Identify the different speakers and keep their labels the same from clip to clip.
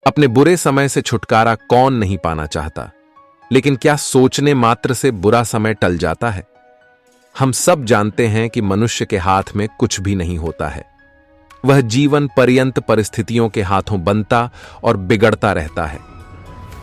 Speaker 1: अपने बुरे समय से छुटकारा कौन नहीं पाना चाहता, लेकिन क्या सोचने मात्र से बुरा समय टल जाता है? हम सब जानते हैं कि मनुष्य के हाथ में कुछ भी नहीं होता है। वह जीवन पर्यंत परिस्थितियों के हाथों बनता और बिगड़ता रहता है।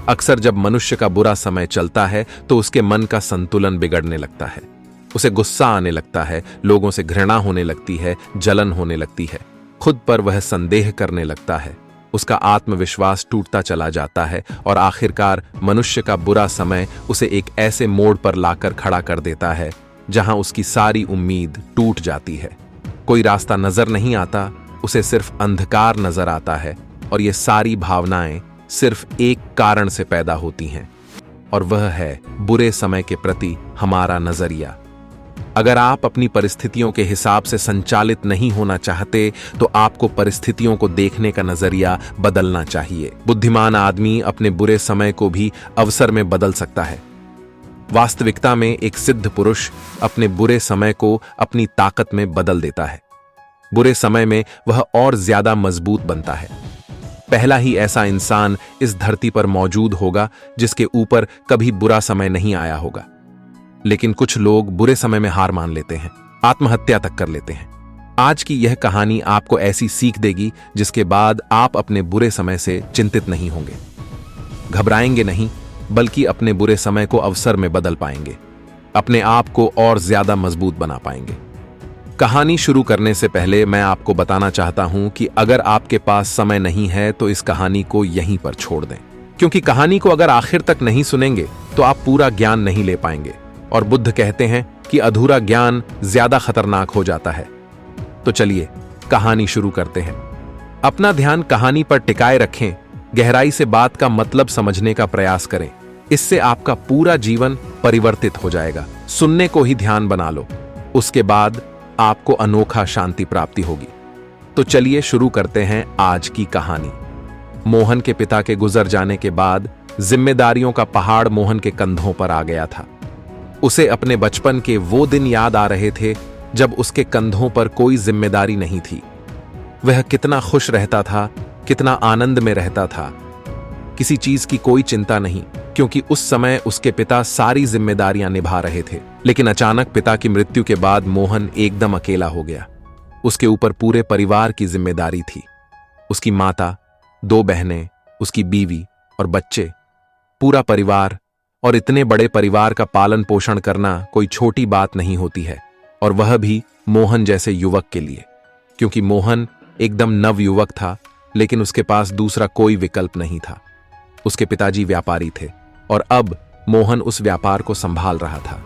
Speaker 1: अक्सर जब मनुष्य का बुरा समय चलता है तो उसके मन का संतुलन बिगड़ने लगता है। उसे गुस्सा आने लगता है, लोगों से घृणा होने लगती है, जलन होने लगती है, खुद पर वह संदेह करने लगता है, उसका आत्मविश्वास टूटता चला जाता है और आखिरकार मनुष्य का बुरा समय उसे एक ऐसे मोड़ पर लाकर खड़ा कर देता है जहां उसकी सारी उम्मीद टूट जाती है। कोई रास्ता नजर नहीं आता, उसे सिर्फ अंधकार नजर आता है और ये सारी भावनाएं सिर्फ एक कारण से पैदा होती हैं, और वह है बुरे समय के प्रति हमारा नजरिया। अगर आप अपनी परिस्थितियों के हिसाब से संचालित नहीं होना चाहते तो आपको परिस्थितियों को देखने का नजरिया बदलना चाहिए। बुद्धिमान आदमी अपने बुरे समय को भी अवसर में बदल सकता है। वास्तविकता में एक सिद्ध पुरुष अपने बुरे समय को अपनी ताकत में बदल देता है। बुरे समय में वह और ज्यादा मजबूत बनता है। पहला ही ऐसा इंसान इस धरती पर मौजूद होगा जिसके ऊपर कभी बुरा समय नहीं आया होगा। लेकिन कुछ लोग बुरे समय में हार मान लेते हैं, आत्महत्या तक कर लेते हैं। आज की यह कहानी आपको ऐसी सीख देगी जिसके बाद आप अपने बुरे समय से चिंतित नहीं होंगे, घबराएंगे नहीं, बल्कि अपने बुरे समय को अवसर में बदल पाएंगे, अपने आप को और ज्यादा मजबूत बना पाएंगे। कहानी शुरू करने से पहले मैं आपको बताना चाहता हूं कि अगर आपके पास समय नहीं है तो इस कहानी को यहीं पर छोड़ दें, क्योंकि कहानी को अगर आखिर तक नहीं सुनेंगे तो आप पूरा ज्ञान नहीं ले पाएंगे। और बुद्ध कहते हैं कि अधूरा ज्ञान ज्यादा खतरनाक हो जाता है। तो चलिए कहानी शुरू करते हैं। अपना ध्यान कहानी पर टिकाए रखें, गहराई से बात का मतलब समझने का प्रयास करें। इससे आपका पूरा जीवन परिवर्तित हो जाएगा। सुनने को ही ध्यान बना लो, उसके बाद आपको अनोखा शांति प्राप्ति होगी। तो चलिए शुरू करते हैं आज की कहानी। मोहन के पिता के गुजर जाने के बाद जिम्मेदारियों का पहाड़ मोहन के कंधों पर आ गया था। उसे अपने बचपन के वो दिन याद आ रहे थे जब उसके कंधों पर कोई जिम्मेदारी नहीं थी। वह कितना खुश रहता था, कितना आनंद में रहता था। किसी चीज की कोई चिंता नहीं, क्योंकि उस समय उसके पिता सारी जिम्मेदारियां निभा रहे थे। लेकिन अचानक पिता की मृत्यु के बाद मोहन एकदम अकेला हो गया। उसके ऊपर पूरे परिवार की जिम्मेदारी थी। उसकी माता, 2 बहनें, उसकी बीवी और बच्चे, पूरा परिवार। और इतने बड़े परिवार का पालन पोषण करना कोई छोटी बात नहीं होती है, और वह भी मोहन जैसे युवक के लिए, क्योंकि मोहन एकदम नव युवक था, लेकिन उसके पास दूसरा कोई विकल्प नहीं था। उसके पिताजी व्यापारी थे और अब मोहन उस व्यापार को संभाल रहा था।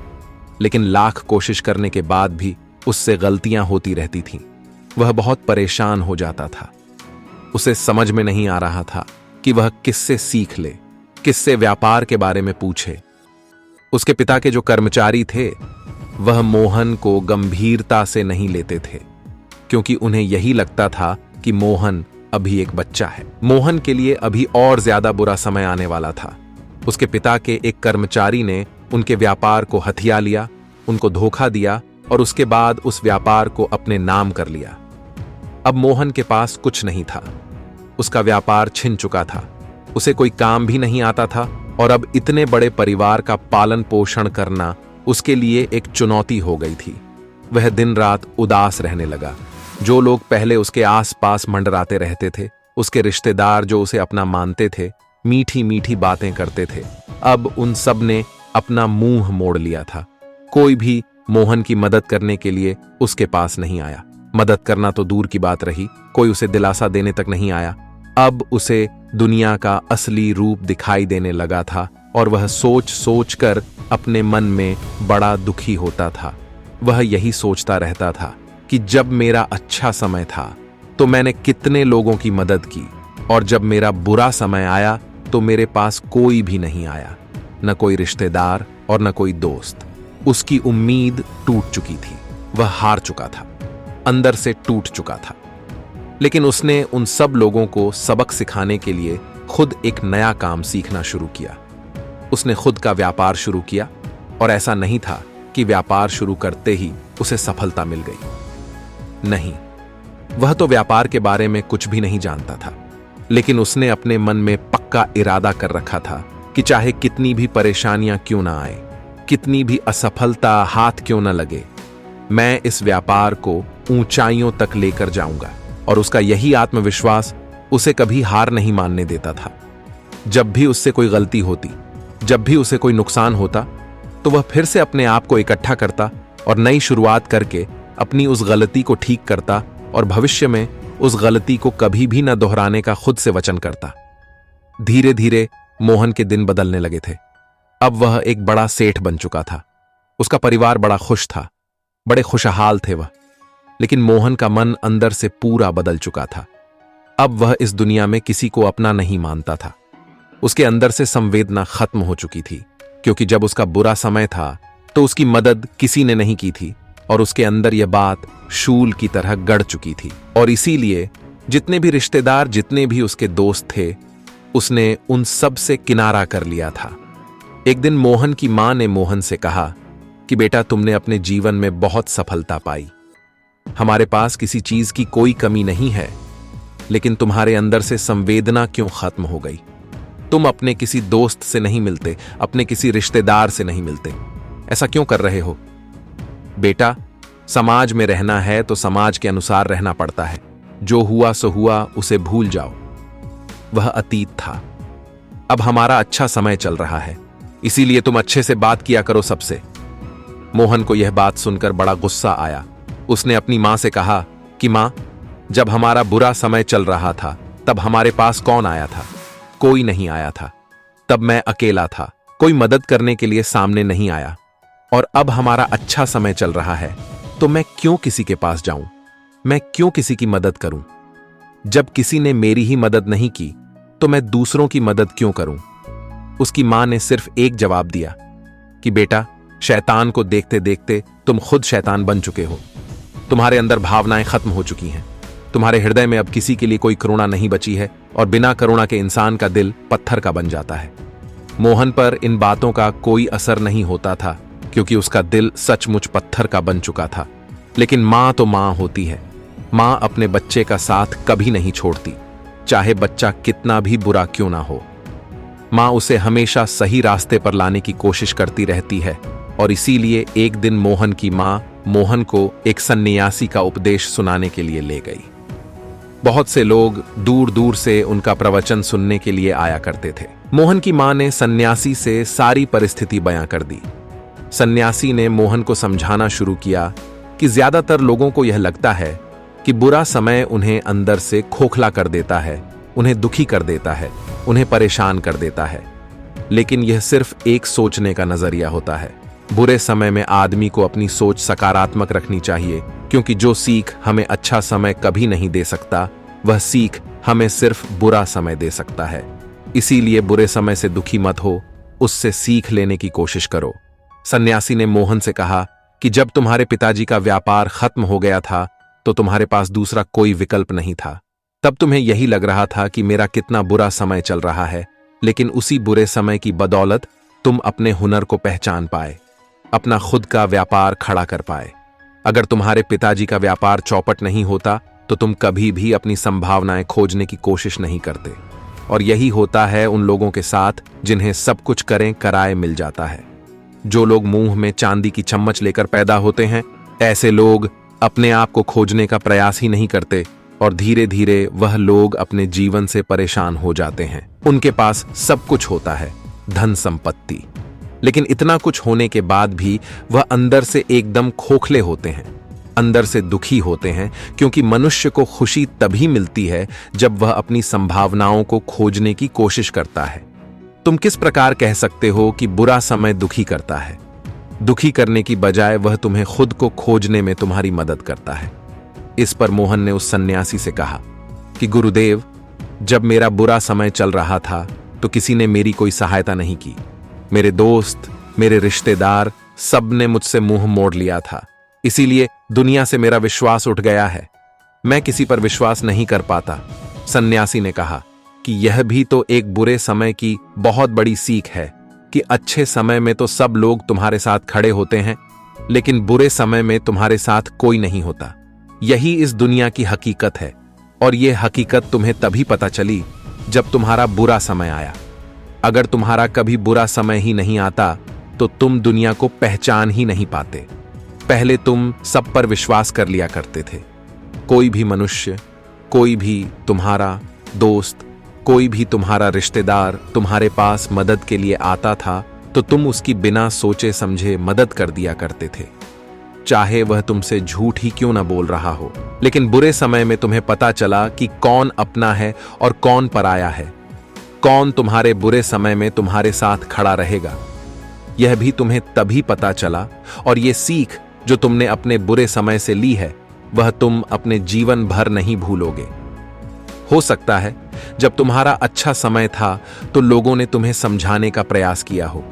Speaker 1: लेकिन लाख कोशिश करने के बाद भी उससे गलतियां होती रहती थीं। वह बहुत परेशान हो जाता था। उसे समझ में नहीं आ रहा था कि वह किससे सीख ले, किससे व्यापार के बारे में पूछे। उसके पिता के जो कर्मचारी थे वह मोहन को गंभीरता से नहीं लेते थे, क्योंकि उन्हें यही लगता था कि मोहन अभी एक बच्चा है। मोहन के लिए अभी और ज्यादा बुरा समय आने वाला था। उसके पिता के एक कर्मचारी ने उनके व्यापार को हथिया लिया, उनको धोखा दिया और उसके बाद उस व्यापार को अपने नाम कर लिया। अब मोहन के पास कुछ नहीं था। उसका व्यापार छिन चुका था। उसे कोई काम भी नहीं आता था और अब इतने बड़े परिवार का पालन पोषण करना उसके लिए एक चुनौती हो गई थी। वह दिन रात उदास रहने लगा। जो लोग पहले उसके आसपास मंडराते रहते थे, उसके रिश्तेदार जो उसे अपना मानते थे, मीठी मीठी बातें करते थे, अब उन सब ने अपना मुंह मोड़ लिया था। कोई भी मोहन की मदद करने के लिए उसके पास नहीं आया। मदद करना तो दूर की बात रही, कोई उसे दिलासा देने तक नहीं आया। अब उसे दुनिया का असली रूप दिखाई देने लगा था और वह सोच सोच कर अपने मन में बड़ा दुखी होता था। वह यही सोचता रहता था कि जब मेरा अच्छा समय था तो मैंने कितने लोगों की मदद की, और जब मेरा बुरा समय आया तो मेरे पास कोई भी नहीं आया, न कोई रिश्तेदार और न कोई दोस्त। उसकी उम्मीद टूट चुकी थी। वह हार चुका था, अंदर से टूट चुका था। लेकिन उसने उन सब लोगों को सबक सिखाने के लिए खुद एक नया काम सीखना शुरू किया। उसने खुद का व्यापार शुरू किया, और ऐसा नहीं था कि व्यापार शुरू करते ही उसे सफलता मिल गई। नहीं, वह तो व्यापार के बारे में कुछ भी नहीं जानता था। लेकिन उसने अपने मन में पक्का इरादा कर रखा था कि चाहे कितनी भी परेशानियां क्यों ना आए, कितनी भी असफलता हाथ क्यों न लगे, मैं इस व्यापार को ऊंचाइयों तक लेकर जाऊंगा। और उसका यही आत्मविश्वास उसे कभी हार नहीं मानने देता था। जब भी उससे कोई गलती होती, जब भी उसे कोई नुकसान होता, तो वह फिर से अपने आप को इकट्ठा करता और नई शुरुआत करके अपनी उस गलती को ठीक करता और भविष्य में उस गलती को कभी भी न दोहराने का खुद से वचन करता। धीरे धीरे मोहन के दिन बदलने लगे थे। अब वह एक बड़ा सेठ बन चुका था। उसका परिवार बड़ा खुश था, बड़े खुशहाल थे वह। लेकिन मोहन का मन अंदर से पूरा बदल चुका था। अब वह इस दुनिया में किसी को अपना नहीं मानता था। उसके अंदर से संवेदना खत्म हो चुकी थी, क्योंकि जब उसका बुरा समय था तो उसकी मदद किसी ने नहीं की थी और उसके अंदर यह बात शूल की तरह गड़ चुकी थी। और इसीलिए जितने भी रिश्तेदार, जितने भी उसके दोस्त थे, उसने उन सब से किनारा कर लिया था। एक दिन मोहन की मां ने मोहन से कहा कि बेटा, तुमने अपने जीवन में बहुत सफलता पाई, हमारे पास किसी चीज की कोई कमी नहीं है, लेकिन तुम्हारे अंदर से संवेदना क्यों खत्म हो गई? तुम अपने किसी दोस्त से नहीं मिलते, अपने किसी रिश्तेदार से नहीं मिलते, ऐसा क्यों कर रहे हो? बेटा, समाज में रहना है तो समाज के अनुसार रहना पड़ता है। जो हुआ सो हुआ, उसे भूल जाओ। वह अतीत था। अब हमारा अच्छा समय चल रहा है, इसीलिए तुम अच्छे से बात किया करो सबसे। मोहन को यह बात सुनकर बड़ा गुस्सा आया। उसने अपनी मां से कहा कि मां, जब हमारा बुरा समय चल रहा था तब हमारे पास कौन आया था? कोई नहीं आया था। तब मैं अकेला था, कोई मदद करने के लिए सामने नहीं आया। और अब हमारा अच्छा समय चल रहा है तो मैं क्यों किसी के पास जाऊं? मैं क्यों किसी की मदद करूं? जब किसी ने मेरी ही मदद नहीं की तो मैं दूसरों की मदद क्यों करूं? उसकी मां ने सिर्फ एक जवाब दिया कि बेटा, शैतान को देखते देखते तुम खुद शैतान बन चुके हो। तुम्हारे अंदर भावनाएं खत्म हो चुकी हैं। तुम्हारे हृदय में अब किसी के लिए कोई करुणा नहीं बची है और बिना करुणा के इंसान का दिल पत्थर का बन जाता है। मोहन पर इन बातों का कोई असर नहीं होता था, क्योंकि उसका दिल सचमुच पत्थर का बन चुका था। लेकिन मां तो मां होती है। मां अपने बच्चे का साथ कभी नहीं छोड़ती, चाहे बच्चा कितना भी बुरा क्यों ना हो। मां उसे हमेशा सही रास्ते पर लाने की कोशिश करती रहती है। और इसीलिए एक दिन मोहन की मां मोहन को एक सन्यासी का उपदेश सुनाने के लिए ले गई। बहुत से लोग दूर दूर से उनका प्रवचन सुनने के लिए आया करते थे। मोहन की मां ने सन्यासी से सारी परिस्थिति बयां कर दी। सन्यासी ने मोहन को समझाना शुरू किया कि ज्यादातर लोगों को यह लगता है कि बुरा समय उन्हें अंदर से खोखला कर देता है, उन्हें दुखी कर देता है, उन्हें परेशान कर देता है। लेकिन यह सिर्फ एक सोचने का नजरिया होता है। बुरे समय में आदमी को अपनी सोच सकारात्मक रखनी चाहिए, क्योंकि जो सीख हमें अच्छा समय कभी नहीं दे सकता, वह सीख हमें सिर्फ बुरा समय दे सकता है। इसीलिए बुरे समय से दुखी मत हो, उससे सीख लेने की कोशिश करो। सन्यासी ने मोहन से कहा कि जब तुम्हारे पिताजी का व्यापार खत्म हो गया था तो तुम्हारे पास दूसरा कोई विकल्प नहीं था। तब तुम्हें यही लग रहा था कि मेरा कितना बुरा समय चल रहा है, लेकिन उसी बुरे समय की बदौलत तुम अपने हुनर को पहचान पाए, अपना खुद का व्यापार खड़ा कर पाए। अगर तुम्हारे पिताजी का व्यापार चौपट नहीं होता तो तुम कभी भी अपनी संभावनाएं खोजने की कोशिश नहीं करते। और यही होता है उन लोगों के साथ जिन्हें सब कुछ करें कराए मिल जाता है। जो लोग मुंह में चांदी की चम्मच लेकर पैदा होते हैं, ऐसे लोग अपने आप को खोजने का प्रयास ही नहीं करते और धीरे धीरे वह लोग अपने जीवन से परेशान हो जाते हैं। उनके पास सब कुछ होता है, धन संपत्ति, लेकिन इतना कुछ होने के बाद भी वह अंदर से एकदम खोखले होते हैं, अंदर से दुखी होते हैं, क्योंकि मनुष्य को खुशी तभी मिलती है जब वह अपनी संभावनाओं को खोजने की कोशिश करता है। तुम किस प्रकार कह सकते हो कि बुरा समय दुखी करता है? दुखी करने की बजाय वह तुम्हें खुद को खोजने में तुम्हारी मदद करता है। इस पर मोहन ने उस सन्यासी से कहा कि गुरुदेव, जब मेरा बुरा समय चल रहा था तो किसी ने मेरी कोई सहायता नहीं की। मेरे दोस्त, मेरे रिश्तेदार, सब ने मुझसे मुंह मोड़ लिया था। इसीलिए दुनिया से मेरा विश्वास उठ गया है। मैं किसी पर विश्वास नहीं कर पाता। सन्यासी ने कहा कि यह भी तो एक बुरे समय की बहुत बड़ी सीख है कि अच्छे समय में तो सब लोग तुम्हारे साथ खड़े होते हैं, लेकिन बुरे समय में तुम्हारे साथ कोई नहीं होता। यही इस दुनिया की हकीकत है। और यह हकीकत तुम्हें तभी पता चली जब तुम्हारा बुरा समय आया। अगर तुम्हारा कभी बुरा समय ही नहीं आता तो तुम दुनिया को पहचान ही नहीं पाते। पहले तुम सब पर विश्वास कर लिया करते थे। कोई भी मनुष्य, कोई भी तुम्हारा दोस्त, कोई भी तुम्हारा रिश्तेदार तुम्हारे पास मदद के लिए आता था तो तुम उसकी बिना सोचे समझे मदद कर दिया करते थे, चाहे वह तुमसे झूठ ही क्यों ना बोल रहा हो। लेकिन बुरे समय में तुम्हें पता चला कि कौन अपना है और कौन पराया है, कौन तुम्हारे बुरे समय में तुम्हारे साथ खड़ा रहेगा। यह भी तुम्हें तभी पता चला, और यह सीख जो तुमने अपने बुरे समय से ली है वह तुम अपने जीवन भर नहीं भूलोगे। हो सकता है जब तुम्हारा अच्छा समय था तो लोगों ने तुम्हें समझाने का प्रयास किया हो,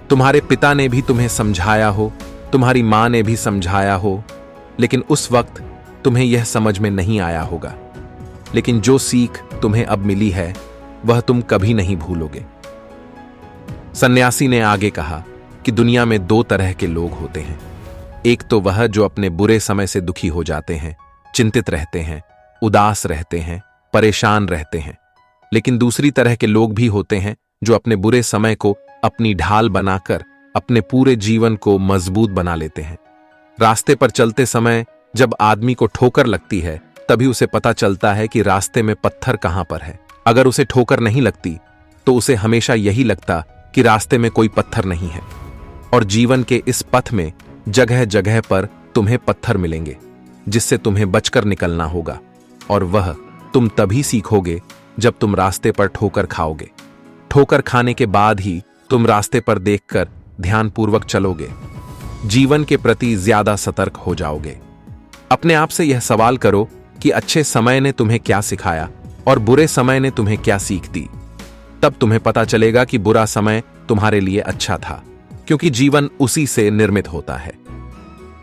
Speaker 1: तुम्हारे पिता ने भी तुम्हें समझाया हो, तुम्हारी मां ने भी समझाया हो, लेकिन उस वक्त तुम्हें यह समझ में नहीं आया होगा। लेकिन जो सीख तुम्हें अब मिली है वह तुम कभी नहीं भूलोगे। सन्यासी ने आगे कहा कि दुनिया में दो तरह के लोग होते हैं। एक तो वह जो अपने बुरे समय से दुखी हो जाते हैं, चिंतित रहते हैं, उदास रहते हैं, परेशान रहते हैं। लेकिन दूसरी तरह के लोग भी होते हैं जो अपने बुरे समय को अपनी ढाल बनाकर अपने पूरे जीवन को मजबूत बना लेते हैं। रास्ते पर चलते समय जब आदमी को ठोकर लगती है तभी उसे पता चलता है कि रास्ते में पत्थर कहां पर है। अगर उसे ठोकर नहीं लगती तो उसे हमेशा यही लगता कि रास्ते में कोई पत्थर नहीं है। और जीवन के इस पथ में जगह जगह पर तुम्हें पत्थर मिलेंगे जिससे तुम्हें बचकर निकलना होगा, और वह तुम तभी सीखोगे जब तुम रास्ते पर ठोकर खाओगे। ठोकर खाने के बाद ही तुम रास्ते पर देखकर ध्यानपूर्वक चलोगे, जीवन के प्रति ज्यादा सतर्क हो जाओगे। अपने आप से यह सवाल करो कि अच्छे समय ने तुम्हें क्या सिखाया और बुरे समय ने तुम्हें क्या सीख दी। तब तुम्हें पता चलेगा कि बुरा समय तुम्हारे लिए अच्छा था, क्योंकि जीवन उसी से निर्मित होता है।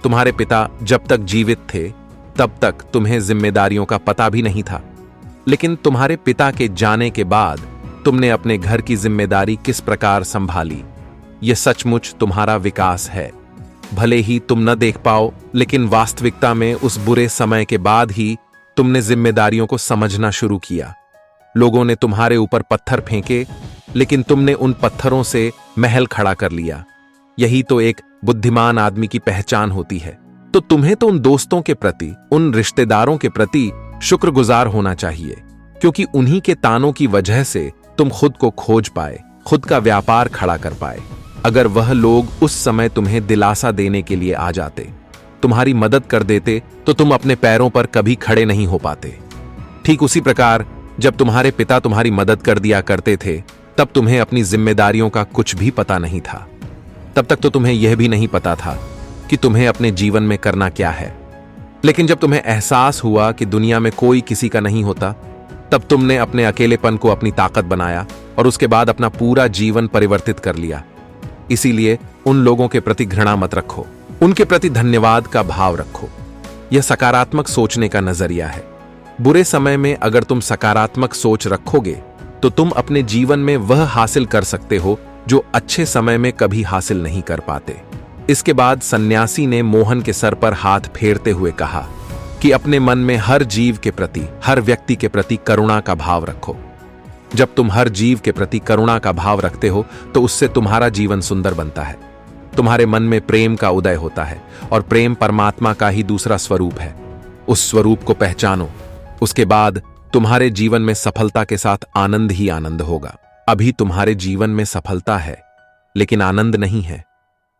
Speaker 1: तुम्हारे पिता जब तक जीवित थे तब तक तुम्हें जिम्मेदारियों का पता भी नहीं था, लेकिन तुम्हारे पिता के जाने के बाद तुमने अपने घर की जिम्मेदारी किस प्रकार संभाली, यह सचमुच तुम्हारा विकास है। भले ही तुम न देख पाओ, लेकिन वास्तविकता में उस बुरे समय के बाद ही तुमने जिम्मेदारियों को समझना शुरू किया। लोगों ने तुम्हारे ऊपर पत्थर फेंके, लेकिन तुमने उन पत्थरों से महल खड़ा कर लिया। यही तो एक बुद्धिमान आदमी की पहचान होती है। तो तुम्हें तो उन दोस्तों के प्रति, उन रिश्तेदारों के प्रति शुक्रगुजार होना चाहिए, क्योंकि उन्हीं के तानों की वजह से तुम खुद को खोज पाए, खुद का व्यापार खड़ा कर पाए। अगर वह लोग उस समय तुम्हें दिलासा देने के लिए आ जाते, तुम्हारी मदद कर देते, तो तुम अपने पैरों पर कभी खड़े नहीं हो पाते। ठीक उसी प्रकार जब तुम्हारे पिता तुम्हारी मदद कर दिया करते थे तब तुम्हें अपनी जिम्मेदारियों का कुछ भी पता नहीं था। तब तक तो तुम्हें यह भी नहीं पता था कि तुम्हें अपने जीवन में करना क्या है। लेकिन जब तुम्हें एहसास हुआ कि दुनिया में कोई किसी का नहीं होता, तब तुमने अपने अकेलेपन को अपनी ताकत बनाया और उसके बाद अपना पूरा जीवन परिवर्तित कर लिया। इसीलिए उन लोगों के प्रति घृणा मत रखो, उनके प्रति धन्यवाद का भाव रखो। यह सकारात्मक सोचने का नजरिया है। बुरे समय में अगर तुम सकारात्मक सोच रखोगे तो तुम अपने जीवन में वह हासिल कर सकते हो जो अच्छे समय में कभी हासिल नहीं कर पाते। इसके बाद सन्यासी ने मोहन के सर पर हाथ फेरते हुए कहा कि अपने मन में हर जीव के प्रति, हर व्यक्ति के प्रति करुणा का भाव रखो। जब तुम हर जीव के प्रति करुणा का भाव रखते हो तो उससे तुम्हारा जीवन सुंदर बनता है। तुम्हारे मन में प्रेम का उदय होता है, और प्रेम परमात्मा का ही दूसरा स्वरूप है। उस स्वरूप को पहचानो, उसके बाद तुम्हारे जीवन में सफलता के साथ आनंद ही आनंद होगा। अभी तुम्हारे जीवन में सफलता है लेकिन आनंद नहीं है।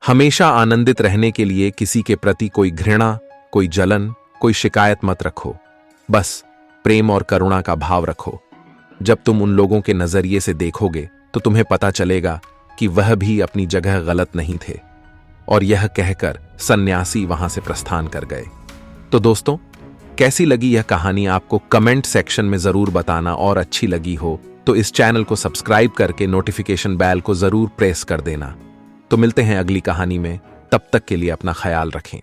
Speaker 1: हमेशा आनंदित रहने के लिए किसी के प्रति कोई घृणा, कोई जलन, कोई शिकायत मत रखो। बस प्रेम और करुणा का भाव रखो। जब तुम उन लोगों के नजरिए से देखोगे तो तुम्हें पता चलेगा कि वह भी अपनी जगह गलत नहीं थे। और यह कहकर सन्यासी वहां से प्रस्थान कर गए। तो दोस्तों, कैसी लगी यह कहानी आपको कमेंट सेक्शन में जरूर बताना, और अच्छी लगी हो तो इस चैनल को सब्सक्राइब करके नोटिफिकेशन बेल को जरूर प्रेस कर देना। तो मिलते हैं अगली कहानी में, तब तक के लिए अपना ख्याल रखें।